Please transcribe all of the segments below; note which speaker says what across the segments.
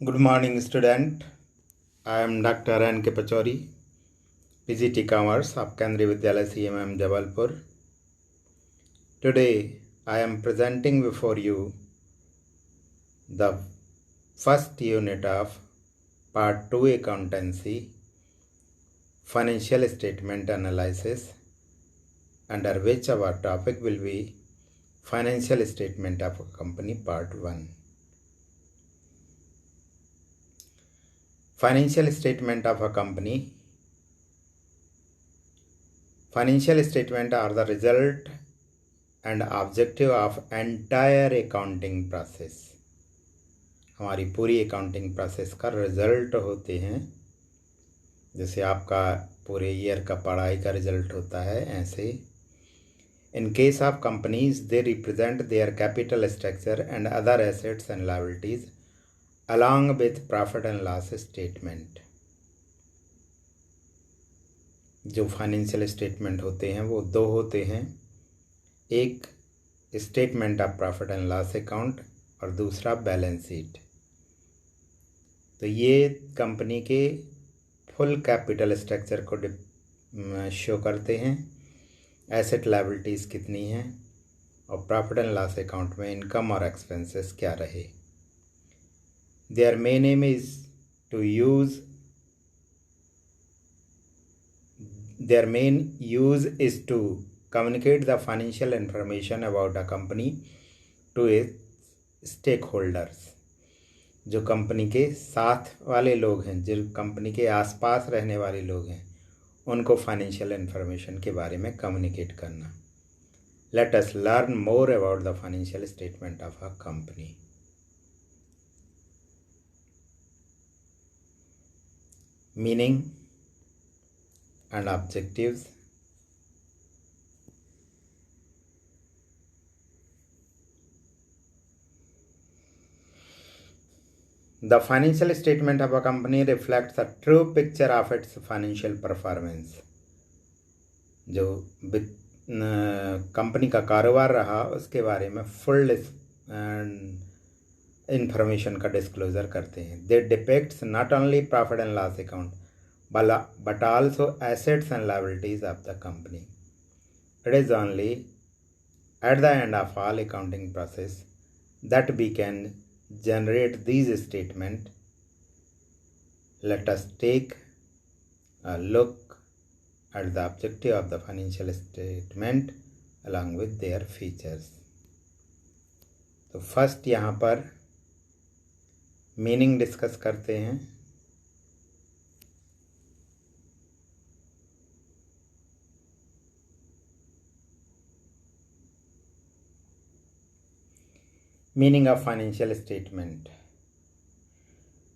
Speaker 1: Good morning, student. I am Dr. N. K. Pachori, PGT Commerce of Kendriya Vidyalaya CMM Jabalpur. Today, I am presenting before you the first unit of Part 2 Accountancy, Financial Statement Analysis, under which our topic will be Financial Statement of a Company Part 1. Financial Statement of a Company. Financial statement are the result and objective of entire accounting process. हमारी पूरी accounting process का result होते हैं। जैसे आपका पूरे year का पढ़ाई का रिजल्ट होता है, ऐसे in case of companies they represent their capital structure and other assets and liabilities along with profit and loss statement. जो फाइनेंशियल स्टेटमेंट होते हैं वो दो होते हैं, एक statement of profit and loss account और दूसरा बैलेंस शीट। तो ये कंपनी के फुल कैपिटल स्ट्रक्चर को शो करते हैं, एसेट लायबिलिटीज़ कितनी हैं और प्रॉफिट एंड लॉस अकाउंट में इनकम और एक्सपेंसेस क्या रहे। There main aim is to use Their main use is to communicate the financial information about a company to its stakeholders। जो कंपनी के साथ वाले लोग हैं, जो कंपनी के आसपास रहने वाले लोग हैं, उनको फाइनेंशियल इंफॉर्मेशन के बारे में कम्युनिकेट करना। Let us learn more about the financial statement of a company. Meaning and objectives. The financial statement of a company reflects a true picture of its financial performance। जो company का कारोबार रहा उसके बारे में फुल इंफॉर्मेशन का disclosure करते हैं। They depicts not only profit and loss account but also assets and liabilities of the company. It is only at the end of all accounting process that we can generate these statements. Let us take a look at the objective of the financial statement along with their features. तो first यहाँ पर meaning discuss करते हैं। Meaning of financial statement.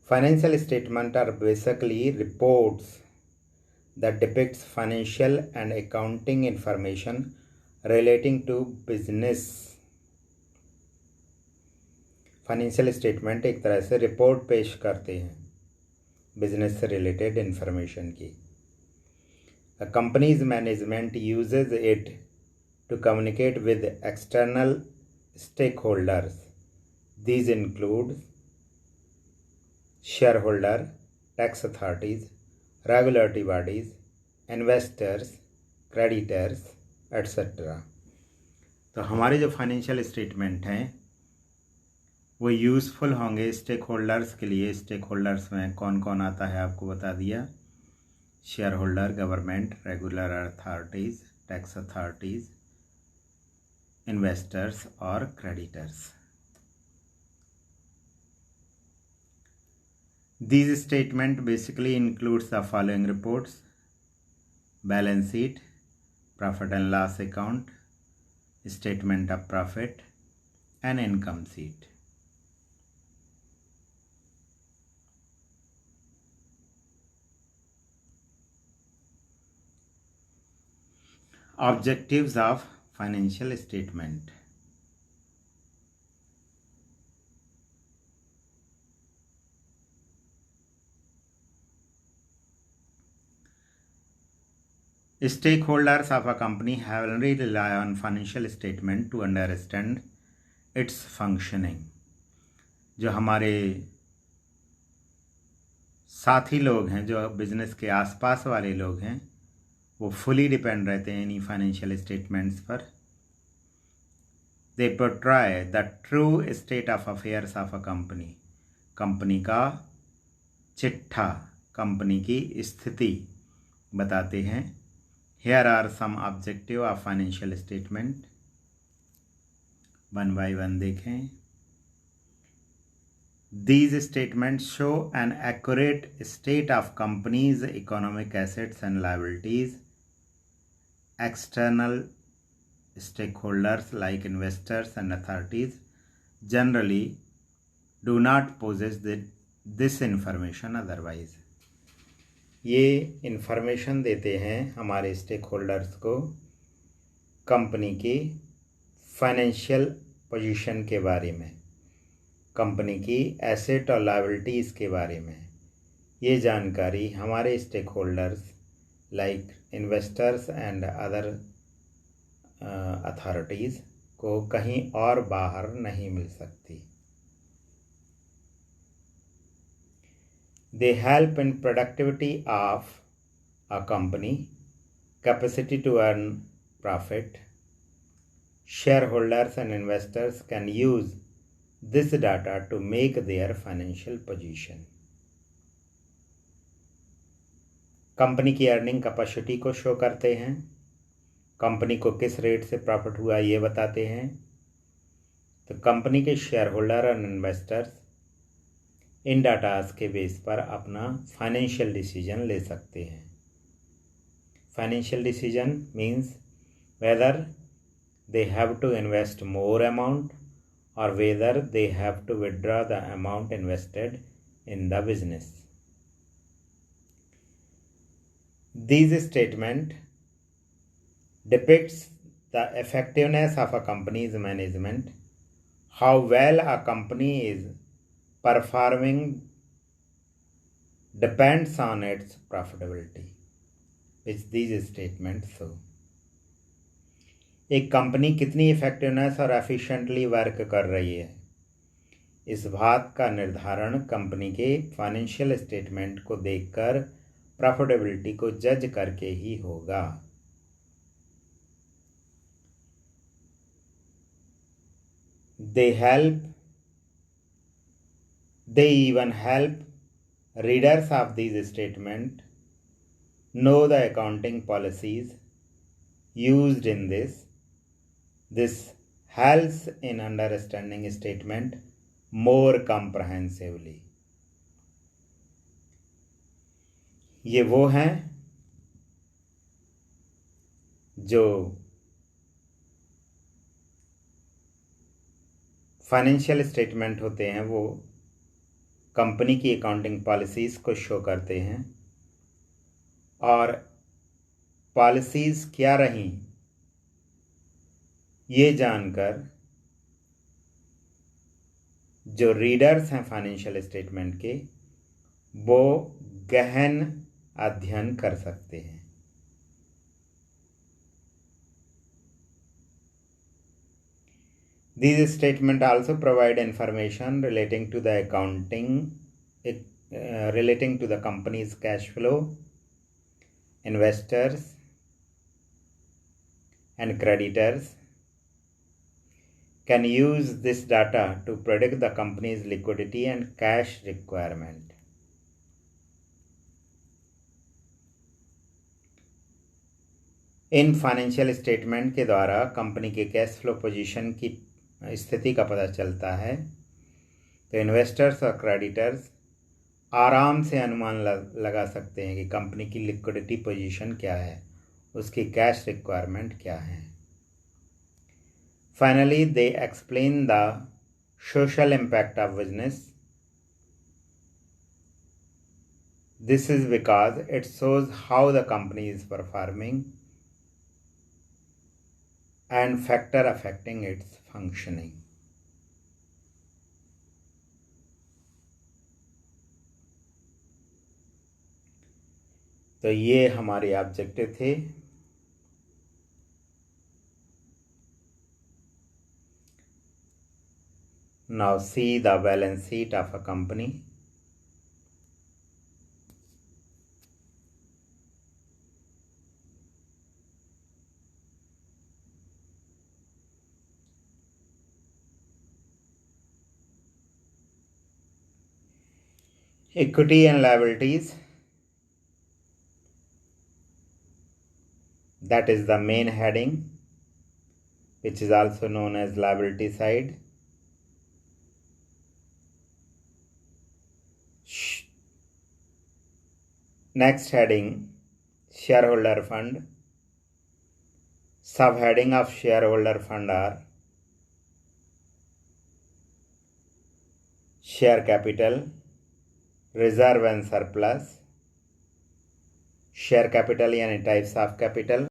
Speaker 1: Financial statement are basically reports that depicts financial and accounting information relating to business। Financial statement एक तरह से report पेश करते हैं बिजनेस से रिलेटेड इंफॉर्मेशन की। A company's management uses it to communicate with external stakeholders। These include shareholder, tax authorities, regulatory bodies, investors, creditors, etc। तो हमारे जो फाइनेंशियल स्टेटमेंट हैं वो यूज़फुल होंगे स्टेक होल्डर्स के लिए। स्टेक होल्डर्स में कौन कौन आता है आपको बता दिया। Share holder, government, regular authorities, tax authorities, investors और creditors. These statement basically includes the following reports: balance sheet, profit and loss account, statement of profit, and income sheet। Objectives of financial statement. Stakeholders of a company heavily rely on financial statement to understand its functioning। जो हमारे साथी लोग हैं, जो business के आसपास वाले लोग हैं, वो फुली डिपेंड रहते हैं इन्हीं फाइनेंशियल स्टेटमेंट्स पर। They portray the true state of affairs of a company, company का चिट्ठा, कंपनी की स्थिति बताते हैं। Here are some objective of financial statement, one by one देखें। These statements show an accurate state of company's economic assets and liabilities. External stakeholders like investors and authorities generally do not possess this information otherwise. ये information देते हैं हमारे stake holders को company की financial position के बारे में, company की एसेट और लायबिलिटीज़ के बारे में। ये जानकारी हमारे stakeholders like investors and other authorities को कहीं और बाहर नहीं मिल सकती। They help in productivity of a company, capacity to earn profit. Shareholders and investors can use this data to make their financial position. Company की earning capacity को show करते हैं, कंपनी को किस रेट से प्रॉफिट हुआ ये बताते हैं। तो कंपनी के शेयर होल्डर और इन्वेस्टर्स इन डाटास के बेस पर अपना फाइनेंशियल डिसीजन ले सकते हैं। Financial decision means whether they have to invest more amount or whether they have to withdraw the amount invested in the business. These statement depicts the effectiveness of a company's management, how well a company is performing depends on its profitability, which these statements show. एक company कितनी effectiveness और efficiently work कर रही है, इस बात का निर्धारण कंपनी के फाइनेंशियल स्टेटमेंट को देखकर, प्रॉफिटेबिलिटी को जज करके ही होगा। They even help readers of these statements know the accounting policies used in this. This helps in understanding statement more comprehensively. ये वो हैं जो फाइनेंशियल स्टेटमेंट होते हैं, वो कंपनी की अकाउंटिंग पॉलिसीज़ को शो करते हैं, और पॉलिसीज़ क्या रहीं ये जानकर जो रीडर्स हैं फाइनेंशियल स्टेटमेंट के, वो गहन अध्ययन कर सकते हैं। These statements also provide information relating to the relating to the company's cash flow, investors and creditors can use this data to predict the company's liquidity and cash requirement. In financial statement के द्वारा company के cash flow position की स्थिति का पता चलता है। तो इन्वेस्टर्स और क्रेडिटर्स आराम से अनुमान लगा सकते हैं कि कंपनी की लिक्विडिटी पोजीशन क्या है, उसकी कैश रिक्वायरमेंट क्या है। Finally, they explain the social impact of business. This is because it shows how the company is performing and factor affecting its functioning. तो ये हमारे ऑब्जेक्टिव थे। Now see the balance sheet of a company. Equity and liabilities, that is the main heading, which is also known as liability side. Next heading, shareholder fund. Subheading of shareholder fund are share capital, reserve and surplus. Share capital यानी types of capital.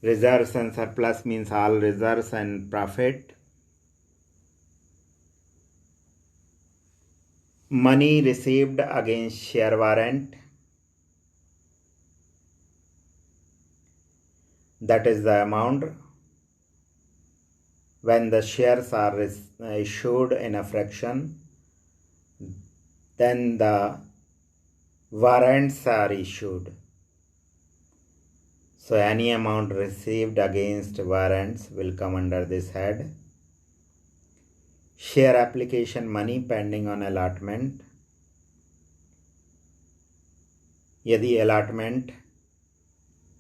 Speaker 1: Reserves and surplus means all reserves and profit. Money received against share warrant, that is the amount when the shares are issued in a fraction, then the warrants are issued. So any amount received against warrants will come under this head. Share application money pending on allotment. यदि allotment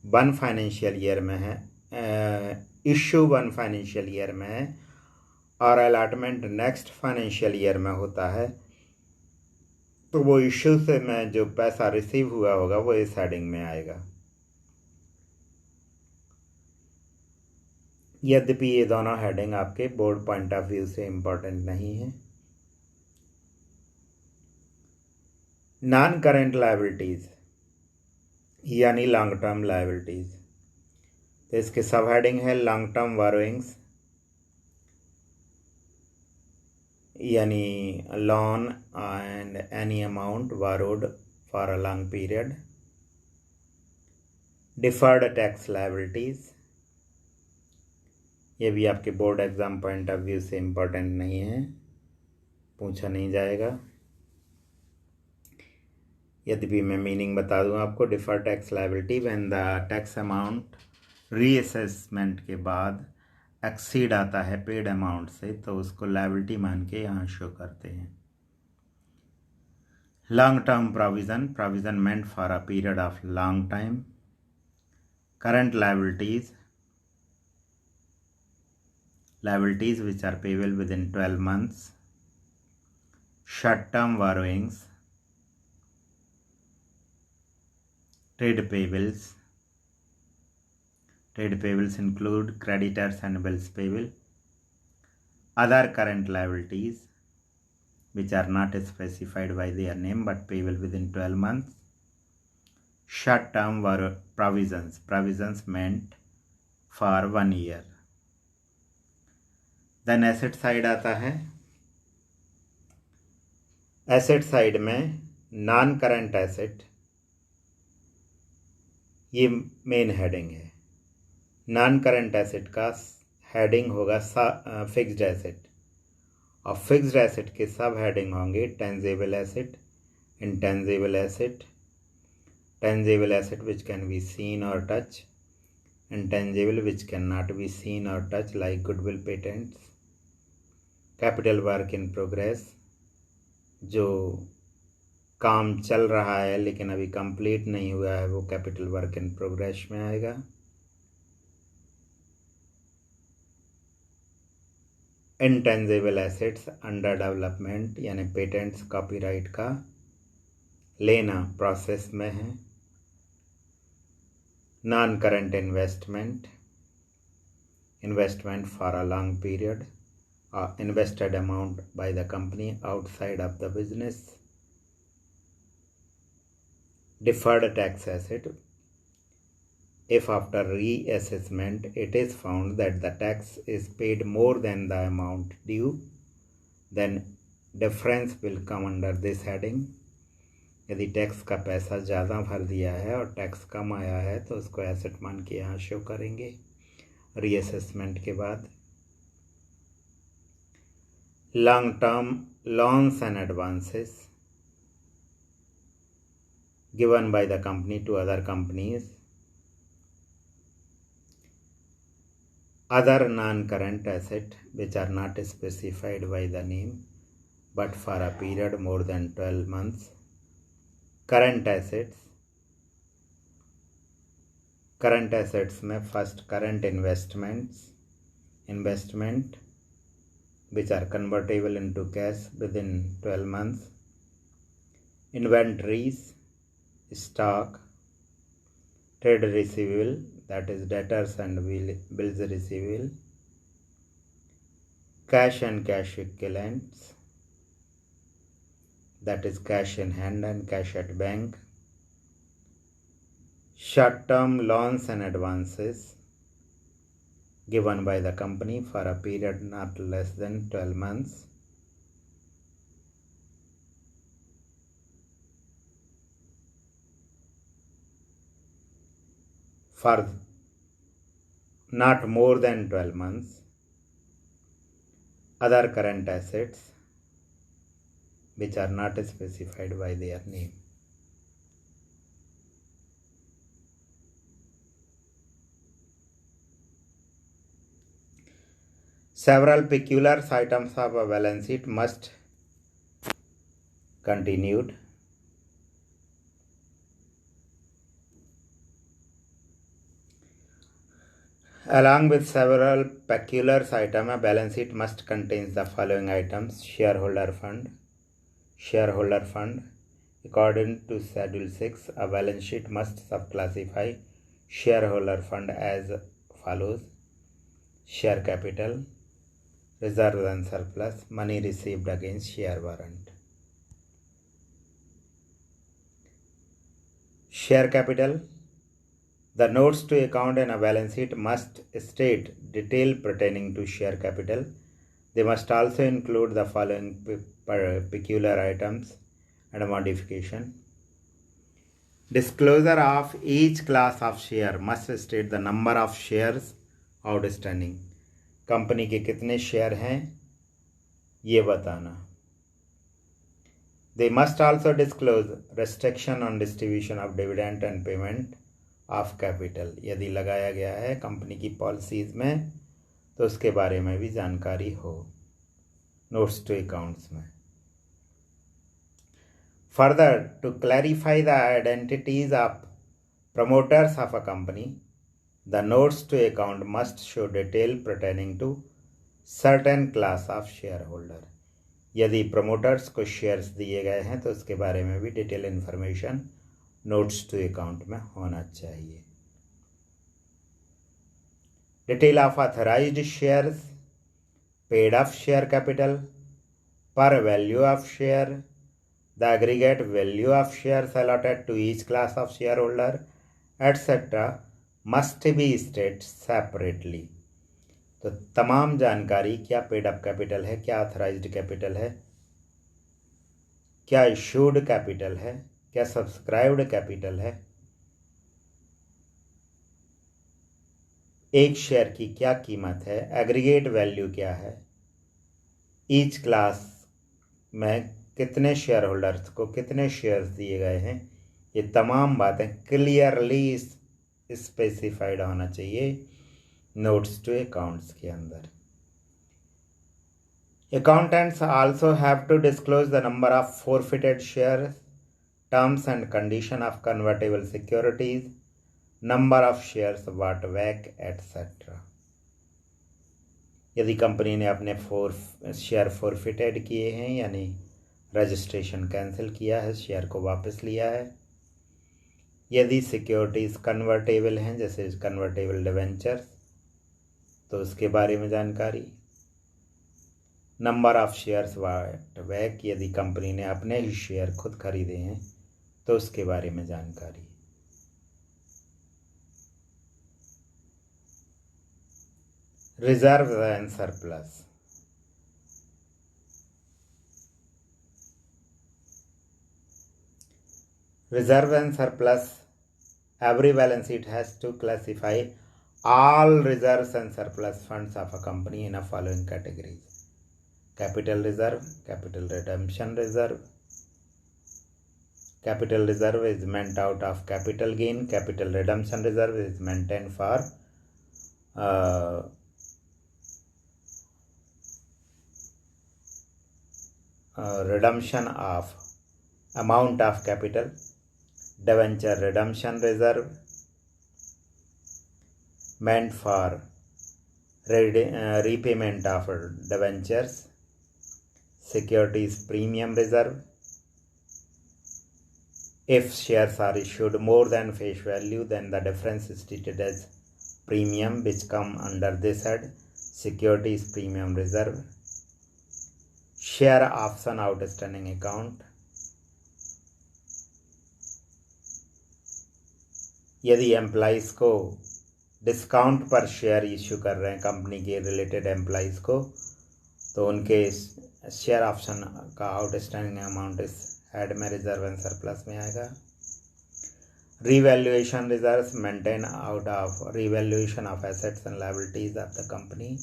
Speaker 1: 1 financial year में है, issue 1 financial year में है और allotment next financial year में होता है, तो वो इश्यू से में जो पैसा रिसीव हुआ होगा वो इस हेडिंग में आएगा। यद्यपि ये दोनों हेडिंग आपके बोर्ड पॉइंट ऑफ व्यू से इम्पोर्टेंट नहीं है। नॉन करेंट लायबिलिटीज यानी लॉन्ग टर्म लायबिलिटीज, तो इसके सब हेडिंग है लॉन्ग टर्म बोरोइंग्स यानी loan and any amount borrowed for a long period. Deferred tax liabilities, ये भी आपके board exam point of view से इम्पोर्टेंट नहीं है, पूछा नहीं जाएगा। यद्यपि मैं मीनिंग बता दूं आपको, defer tax liability when the tax amount reassessment के बाद एक्सीड आता है पेड अमाउंट से, तो उसको लायबिलिटी मान के यहाँ शो करते हैं। Long term provision, provision meant for a period of long time. Current liabilities, liabilities which are payable within 12 months. Short-term borrowings, trade payables. Trade payables include creditors and bills payable. Other current liabilities which are not specified by their name but payable within 12 months. Short-term provisions, provisions meant for 1 year. Then asset side आता है। Asset side में non current asset, ये main heading है। Non current asset का heading होगा fixed asset, और fixed asset के sub heading होंगे tangible asset, intangible asset. Tangible asset which can be seen or touch, intangible which can not be seen or touch like goodwill, patents. Capital work in progress, जो काम चल रहा है लेकिन अभी complete नहीं हुआ है, वो कैपिटल वर्क इन प्रोग्रेस में आएगा। इंटेंजिबल एसेट्स अंडर डेवलपमेंट यानी पेटेंट्स, कॉपीराइट का लेना प्रोसेस में है। Non current investment, investment for a long period, invested amount by the company outside of the business. Deferred tax asset, if after reassessment it is found that the tax is paid more than the amount due, then difference will come under this heading. यदि tax का पैसा ज़्यादा भर दिया है और tax कम आया है तो उसको एसेट मान के यहाँ शो करेंगे रीअसेसमेंट के बाद। long term loans and advances given by the company to other companies. Other non-current asset which are not specified by the name but for a period more than 12 months. Current assets में first current investment which are convertible into cash within 12 months. Inventories, stock, trade receivable, that is debtors and bills receivable, cash and cash equivalents, that is cash in hand and cash at bank, short-term loans and advances given by the company for a period not less than 12 months. For not more than 12 months. Other current assets which are not specified by their name. Several peculiar items of a balance sheet must continued. Along with several peculiar items, a balance sheet must contain the following items: shareholder fund. According to Schedule 6, a balance sheet must subclassify shareholder fund as follows: share capital, reserves and surplus, money received against share warrant. Share capital. The notes to account in a balance sheet must state detail pertaining to share capital. They must also include the following peculiar items and modification. Disclosure of each class of share must state the number of shares outstanding. Company के कितने share हैं ये बताना. They must also disclose restriction on distribution of dividend and payment of capital. यदि लगाया गया है company की पॉलिसीज में तो उसके बारे में भी जानकारी हो नोट्स टू अकाउंट्स में. Further, to clarify the identities of promoters of a company, the notes to account must show detail pertaining to certain class of shareholder. यदि promoters को shares दिए गए हैं तो उसके बारे में भी detail information notes to account में होना चाहिए. Detail of authorised shares, paid of share capital, par value of share, the aggregate value of shares allotted to each class of share holder etcetera must be state separately. तो तमाम जानकारी, क्या paid up capital है, क्या authorised capital है, क्या issued capital है, क्या सब्सक्राइब्ड कैपिटल है, एक शेयर की क्या कीमत है, एग्रीगेट वैल्यू क्या है, ईच क्लास में कितने शेयर होल्डर्स को कितने शेयर्स दिए गए हैं, ये तमाम बातें क्लियरली स्पेसिफाइड होना चाहिए नोट्स टू अकाउंट्स के अंदर. Accountants also have to disclose the number of forfeited shares, terms and condition of convertible securities, number of shares bought back, etc. यदि कंपनी ने अपने शेयर फॉरफिटेड किए हैं यानी रजिस्ट्रेशन कैंसिल किया है, शेयर को वापस लिया है, यदि सिक्योरिटीज़ कन्वर्टेबल हैं जैसे कन्वर्टेबल डिवेंचर्स तो उसके बारे में जानकारी, number of shares bought back, यदि कंपनी ने अपने ही शेयर खुद खरीदे हैं तो उसके बारे में जानकारी. Reserve and surplus. Reserve and surplus. Every balance sheet has to classify all reserves and surplus funds of a company in a following categories: capital reserve, capital redemption reserve. Capital reserve is meant out of capital gain. Capital redemption reserve is maintained for redemption of amount of capital, debenture redemption reserve meant for repayment of debentures, securities premium reserve. If shares are issued more than face value, then the difference is treated as premium, which come under this head, securities premium reserve. Share option outstanding account. यदि employees को discount पर share issue कर रहे हैं company के related employees को, तो उनके शेयर ऑप्शन का आउटस्टैंडिंग अमाउंट इस हेड में रिजर्व एंड सरप्लस में आएगा. Revaluation reserves maintained out of revaluation of assets and liabilities of the company.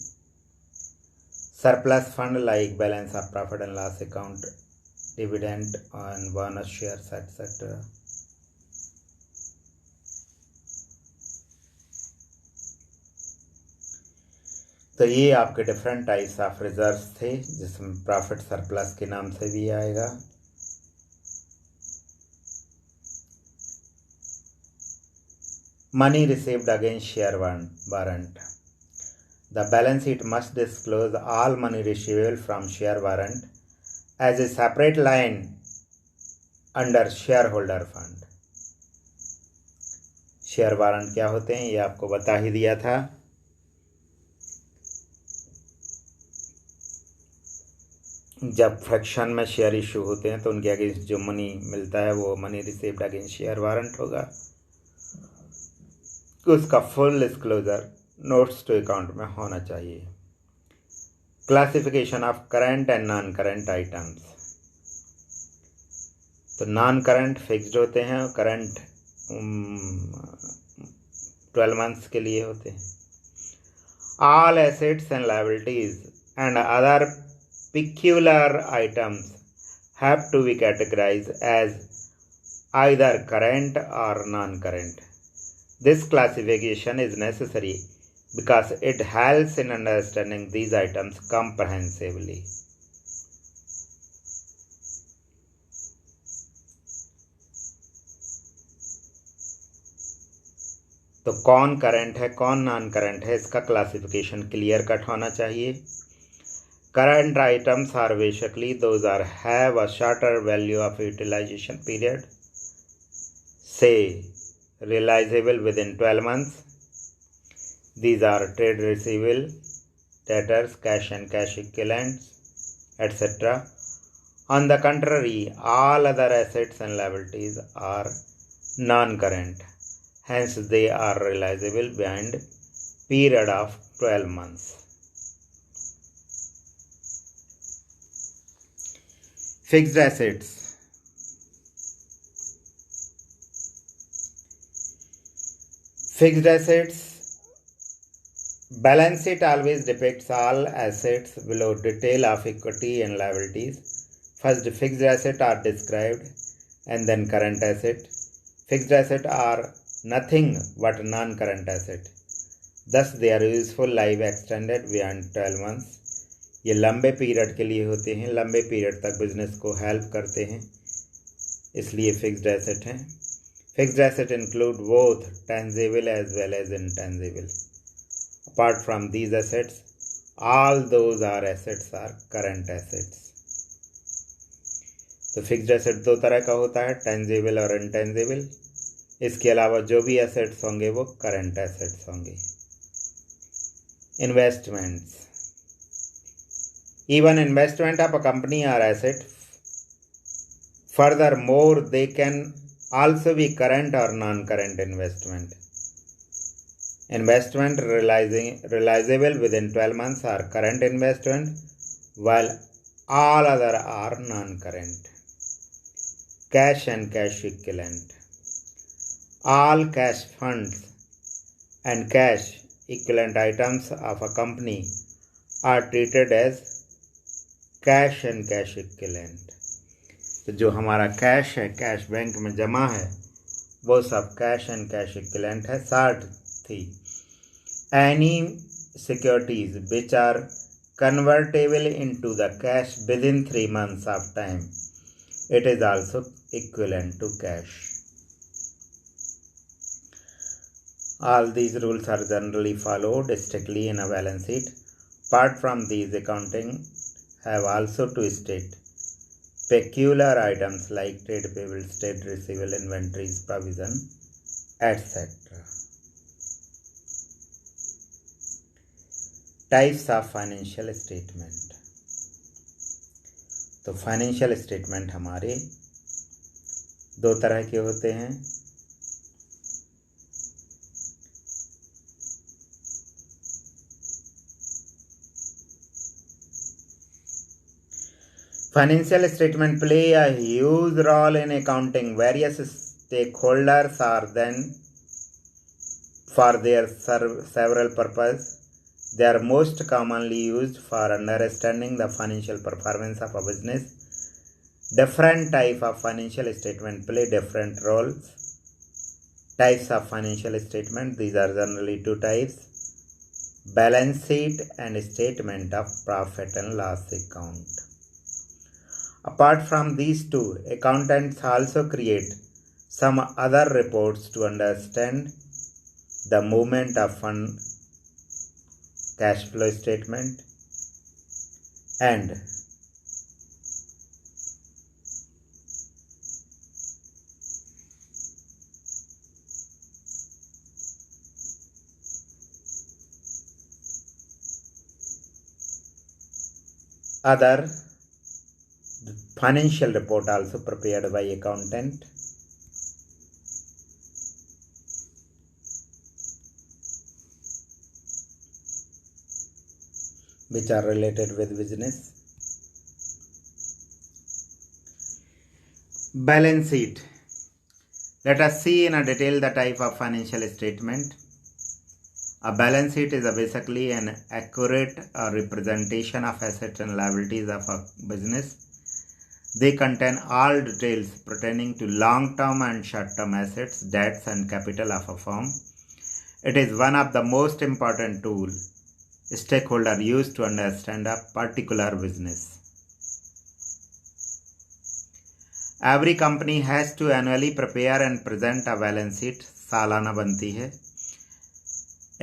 Speaker 1: Surplus fund like balance of profit and loss account, dividend on bonus shares, etc. तो ये आपके different types of reserves थे, जिसमें profit surplus के नाम से भी आएगा. Money received against share warrant. The balance sheet must disclose all money receivable from share warrant as a separate line under shareholder fund. Share warrant क्या होते हैं ये आपको बता ही दिया था. जब फ्रैक्शन में शेयर इशू होते हैं तो उनके अगेंस्ट जो मनी मिलता है वो money received against share warrant होगा. उसका full disclosure notes to account में होना चाहिए. Classification of current and non current items. तो नॉन करंट फिक्स्ड होते हैं, करंट 12 मंथ्स के लिए होते हैं. All assets and liabilities and other peculiar items have to be categorized as either current or non-current. This classification is necessary because it helps in understanding these items comprehensively. तो कौन current है कौन non current है इसका classification clear cut होना चाहिए. Current items are basically those are have a shorter value of utilization period, say realizable within 12 months. These are trade receivable, debtors, cash and cash equivalents, etc. On the contrary, all other assets and liabilities are non-current. Hence, they are realizable beyond period of 12 months. Fixed assets. Fixed assets. Balance sheet always depicts all assets below detail of equity and liabilities. First, fixed assets are described and then current asset. Fixed assets are nothing but non-current asset. Thus, their useful life extended beyond 12 months. ये लंबे period के लिए होते हैं, लंबे period तक business को help करते हैं, इसलिए फिक्स्ड एसेट हैं. Fixed asset include both tangible as well as intangible. Apart from these assets all those are assets are current assets. तो फिक्स्ड एसेट दो तरह का होता है, टेंजिबल और इनटेंजिबल. इसके अलावा जो भी एसेट्स होंगे वो करंट एसेट्स होंगे. Investments. Even investment of a company are asset. Furthermore, they can also be current or non-current investment. Investment realizable within 12 months are current investment, while all other are non-current. Cash and cash equivalent. All cash funds and cash equivalent items of a company are treated as cash and cash equivalent. तो जो हमारा cash है, cash bank में जमा है, वो सब cash and cash equivalent है. साथ ही any securities which are convertible into the cash within 3 months of time, it is also equivalent to cash. All these rules are generally followed strictly in a balance sheet. Apart from these, accounting have also to state peculiar items like trade payables, trade receivable, inventories, provision, etc. Types of financial statement. तो financial statement हमारे दो तरह के होते हैं. Financial statement play a huge role in accounting. Various stakeholders are then for their several purposes. They are most commonly used for understanding the financial performance of a business. Different types of financial statement play different roles. Types of financial statement, these are generally two types: balance sheet and statement of profit and loss account. Apart from these two, accountants also create some other reports to understand the movement of fund, cash flow statement, and other financial report also prepared by accountant. Which are related with business. Balance sheet. Let us see in a detail the type of financial statement. A balance sheet is basically an accurate representation of assets and liabilities of a business. They contain all details pertaining to long-term and short-term assets, debts, and capital of a firm. It is one of the most important tools stakeholders use to understand a particular business. Every company has to annually prepare and present a balance sheet. सालाना बनती है.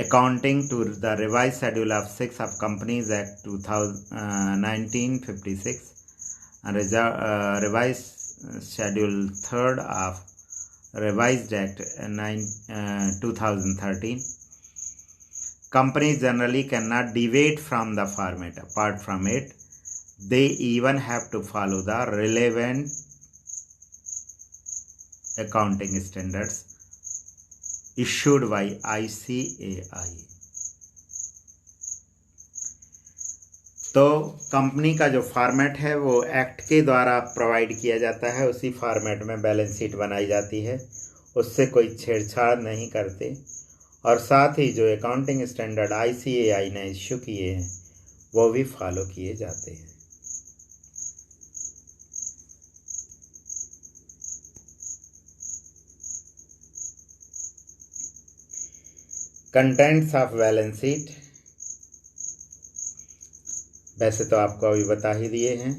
Speaker 1: Accounting to the revised schedule of 6 of Companies Act 1956 and revised schedule 3rd of Revised Act 2013. Companies generally cannot deviate from the format. Apart from it, they even have to follow the relevant accounting standards issued by ICAI. तो company का जो format है वो act के द्वारा provide किया जाता है. उसी फॉर्मेट में बैलेंस शीट बनाई जाती है. उससे कोई छेड़छाड़ नहीं करते. और साथ ही जो अकाउंटिंग स्टैंडर्ड ICAI ने इश्यू किए हैं वो भी फॉलो किए जाते हैं. कंटेंट्स ऑफ बैलेंस शीट वैसे तो आपको अभी बता ही दिए हैं.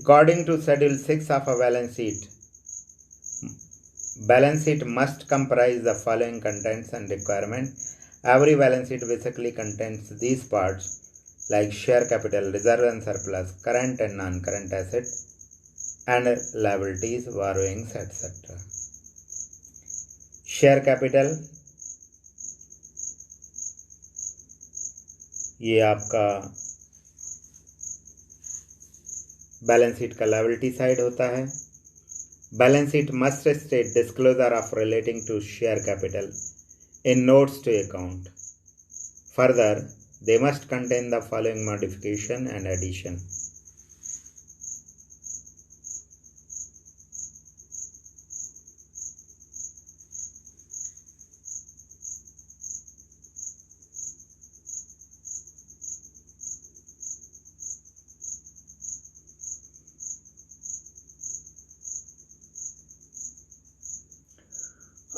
Speaker 1: According to schedule 6 of a balance sheet must comprise the following contents and requirement. Every balance sheet basically contains these parts like share capital, reserve and surplus, current and non-current assets, and liabilities, borrowings, etc. Share capital, ये आपका balance sheet का liability side होता है. Balance sheet must state disclosure of relating to share capital in notes to account. Further, they must contain the following modification and addition.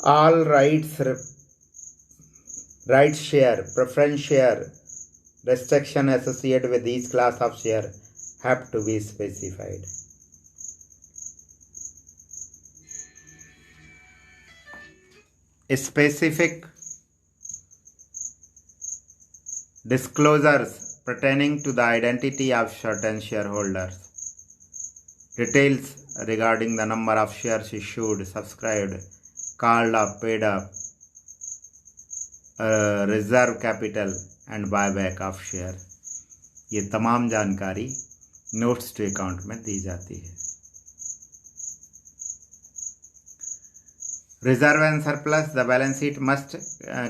Speaker 1: All rights share, preference share, restriction associated with each class of share have to be specified. Specific disclosures pertaining to the identity of certain shareholders. Details regarding the number of shares issued, subscribed, called up, paid up, reserve capital and buyback of share. ये तमाम जानकारी notes to account में दी जाती है. Reserve and surplus. The balance sheet must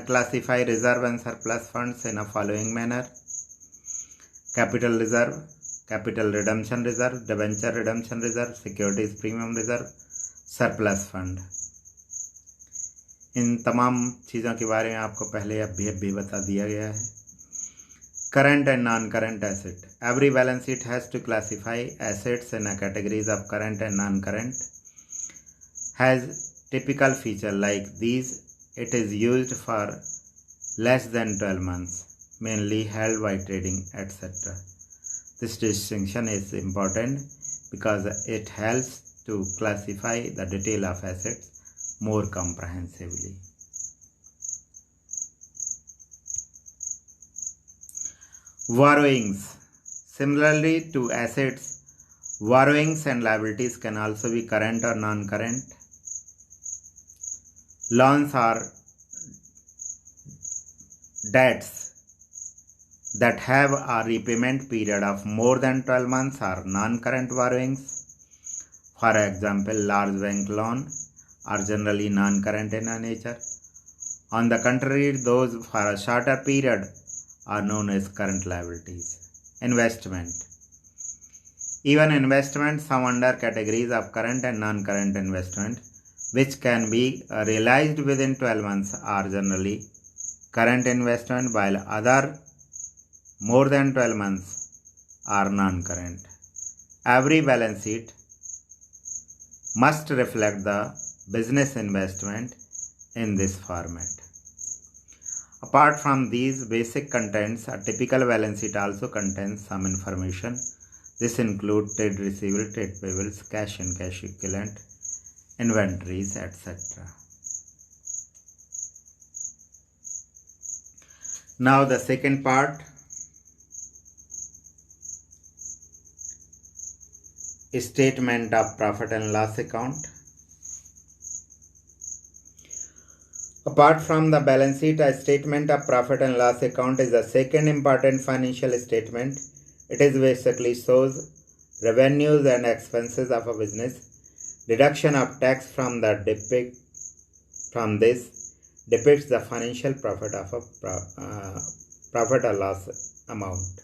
Speaker 1: classify reserve and surplus funds in a following manner: capital reserve, capital redemption reserve, debenture redemption reserve, securities premium reserve, surplus fund. इन तमाम चीज़ों के बारे में आपको पहले अभी बता दिया गया है. Current and non-current asset. Every balance sheet has to classify assets in a categories of current and non-current. Has typical feature like these. It is used for less than 12 months, mainly held by trading, etc. This distinction is important because it helps to classify the detail of assets more comprehensively. Borrowings. Similarly to assets, borrowings and liabilities can also be current or non-current. Loans are debts that have a repayment period of more than 12 months are non-current borrowings. For example, large bank loans are generally non-current in nature. On the contrary, those for a shorter period are known as current liabilities. Investment. Even investments come under categories of current and non-current investment, which can be realized within 12 months are generally current investment, while other more than 12 months are non-current. Every balance sheet must reflect the business investment in this format. Apart from these basic contents, a typical balance sheet also contains some information. This includes trade receivables, trade payables, cash and cash equivalent, inventories, etc. Now the second part, statement of profit and loss account. Apart from the balance sheet, a statement of profit and loss account is the second important financial statement. It is basically shows revenues and expenses of a business. Deduction of tax from this depicts the financial profit of a profit or loss amount.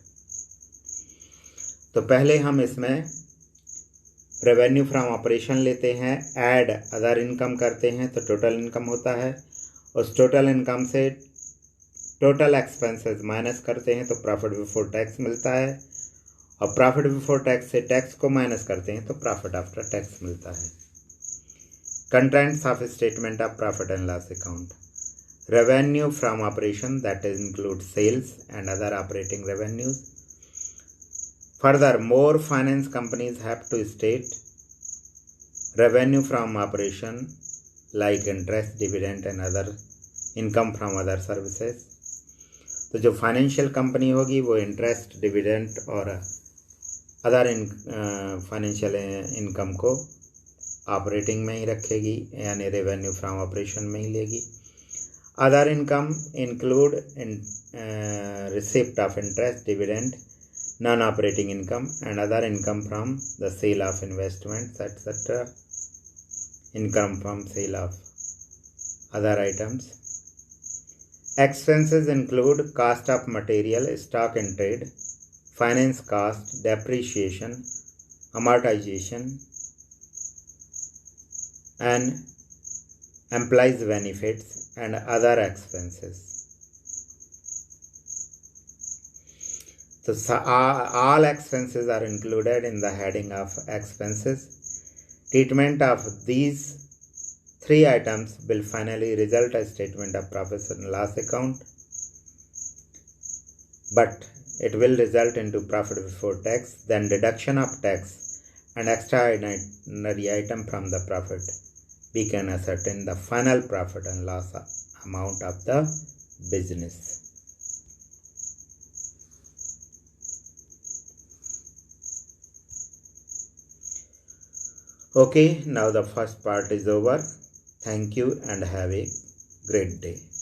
Speaker 1: तो पहले हम इसमें revenue from operation लेते हैं, add other income करते हैं तो total income होता है. उस टोटल इनकम से टोटल एक्सपेंसेस माइनस करते हैं तो प्रॉफिट बिफोर टैक्स मिलता है, और प्रॉफिट बिफोर टैक्स से टैक्स को माइनस करते हैं तो प्रॉफिट आफ्टर टैक्स मिलता है. Contents of statement of profit and loss account. Revenue from operation, that include sales and other operating revenues. Furthermore, finance companies have to state revenue from operation like interest, dividend and other income from other services. तो जो financial company होगी वो interest, dividend और other financial income को operating में ही रखेगी, यानी revenue from operation में ही लेगी. Other income include receipt of interest, dividend, non-operating income and other income from the sale of investments, etc. Income from sale of other items. Expenses include cost of material, stock in trade, finance cost, depreciation, amortization, and employees benefits and other expenses. So all expenses are included in the heading of expenses. Treatment of these three items will finally result a statement of profit and loss account. But it will result into profit before tax, then deduction of tax and extraordinary item from the profit. We can ascertain the final profit and loss amount of the business. Okay, now the first part is over. Thank you and have a great day.